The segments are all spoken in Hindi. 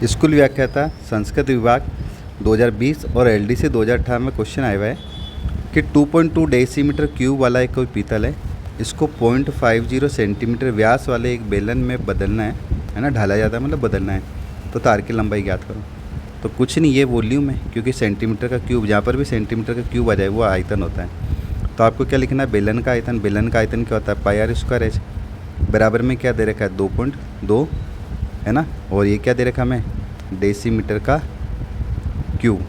स्कूल व्याख्याता संस्कृत विभाग 2020 और एलडीसी 2018 में क्वेश्चन आया हुआ है कि 2.2 डेसीमीटर क्यूब वाला एक कोई पीतल है, इसको 0.50 सेंटीमीटर व्यास वाले एक बेलन में बदलना है ना, ढाला जाता है मतलब बदलना है, तो तार की लंबाई ज्ञात करो। तो कुछ नहीं, ये वॉल्यूम है, क्योंकि सेंटीमीटर का क्यूब, जहाँ पर भी सेंटीमीटर का क्यूब आ जाए वो आयतन होता है। तो आपको क्या लिखना है, बेलन का आयतन। बेलन का आयतन क्या होता है, पाई आर स्क्वायर एच। बराबर में क्या दे रखा है, 2.2 है ना, और ये क्या दे रखा हमें, डेसीमीटर का क्यूब।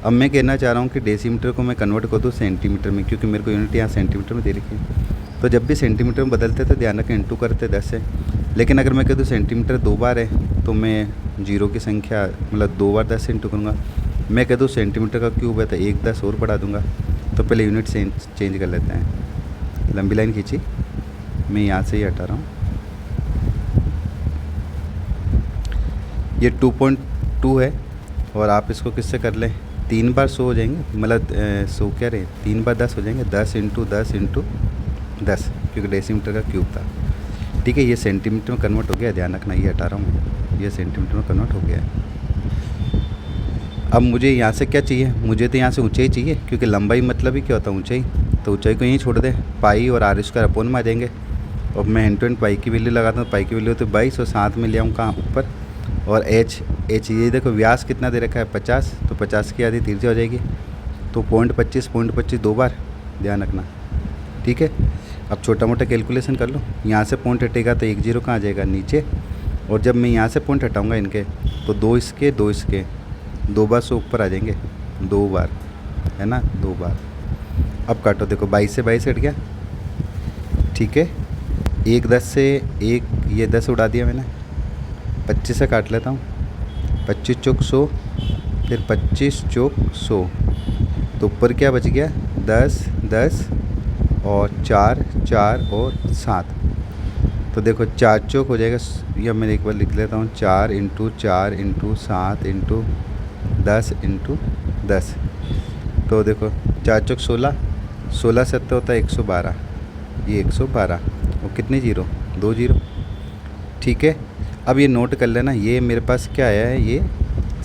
अब मैं कहना चाह रहा हूँ कि डेसीमीटर को मैं कन्वर्ट कर दूँ सेंटीमीटर में, क्योंकि मेरे को यूनिट यहाँ सेंटीमीटर में दे रखी है। तो जब भी सेंटीमीटर में बदलते तो ध्यान रखें इंटू करते 10 से। लेकिन अगर मैं कह दूँ सेंटीमीटर 2 बार है तो मैं जीरो की संख्या मतलब 2 बार 10 से इंटू करूँगा। मैं कह दूँ सेंटीमीटर का क्यूब है तो 1 10 और बढ़ा दूँगा। तो पहले यूनिट चेंज कर लेते हैं। लंबी लाइन खींची, मैं यहाँ से ही हटा रहा हूँ। ये 2.2 है और आप इसको किससे कर लें, 3 बार 100 हो जाएंगे, मतलब 100 क्या रहे, 3 बार 10 हो जाएंगे, 10 इंटू 10 इंटू 10, क्योंकि डेसीमीटर का क्यूब था। ठीक है, ये सेंटीमीटर में कन्वर्ट हो गया, ध्यान रखना, ये हटा रहा हूँ, ये सेंटीमीटर में कन्वर्ट हो गया है। अब मुझे यहाँ से क्या चाहिए, मुझे तो यहाँ से ऊंचाई चाहिए, क्योंकि लंबाई मतलब ही क्या होता है, ऊंचाई। तो ऊंचाई को यहीं छोड़ दे, पाई और आर स्क्वायर अपोन में आ जाएंगे। और मैं हैंड टू हैंड पाई की वैल्यू लगाता हूँ, पाई की वैल्यू तो 22 और साथ में ले आऊँ कहाँ, ऊपर। और एच ये देखो व्यास कितना दे रखा है, 50, तो 50 की आधी तिरछी हो जाएगी, तो 0.25 2 बार, ध्यान रखना। ठीक है, अब छोटा मोटा कैलकुलेशन कर लो। यहाँ से पॉइंट हटेगा तो 1 0 कहाँ आ जाएगा, नीचे। और जब मैं यहाँ से पॉइंट हटाऊँगा इनके, तो 2 इसके 2 इसके, 2 बार 100 ऊपर आ जाएंगे, 2 बार है ना, 2 बार। अब काटो, देखो 22 से 22 हट गया। ठीक है, 1 10 से 1 ये 10 उड़ा दिया मैंने, 25 से काट लेता हूँ, 25 चौक 100, फिर 25 चौक 100, तो ऊपर क्या बच गया, 10 10 और 4 4 और 7। तो देखो 4 चौक हो जाएगा, या मैं एक बार लिख लेता हूँ, 4 इंटू 4 इंटू 7 इंटू 10 इंटू 10। तो देखो 4 चौक 16, 16 से होता है 112, ये 112 और कितने जीरो, 2 जीरो। ठीक है, अब ये नोट कर लेना, ये मेरे पास क्या आया है, ये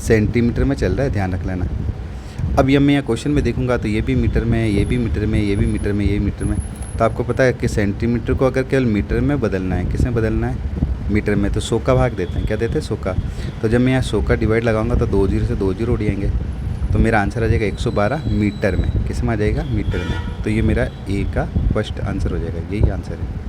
सेंटीमीटर में चल रहा है, ध्यान रख लेना। अब ये मैं यहाँ क्वेश्चन में देखूंगा तो ये भी मीटर में है, ये भी मीटर में, ये भी मीटर में, ये भी मीटर में। तो आपको पता है कि सेंटीमीटर को अगर केवल मीटर में बदलना है, किस में बदलना है, मीटर में, तो 100 का भाग देते हैं, क्या देते हैं, 100 का। तो जब मैं यहाँ 100 का डिवाइड लगाऊंगा तो 2 जीरो से 2 जीरो उड़ जाएंगे, तो मेरा आंसर आ जाएगा 112 मीटर में। किस में आ जाएगा, मीटर में। तो ये मेरा ए का फर्स्ट आंसर हो जाएगा, यही आंसर है।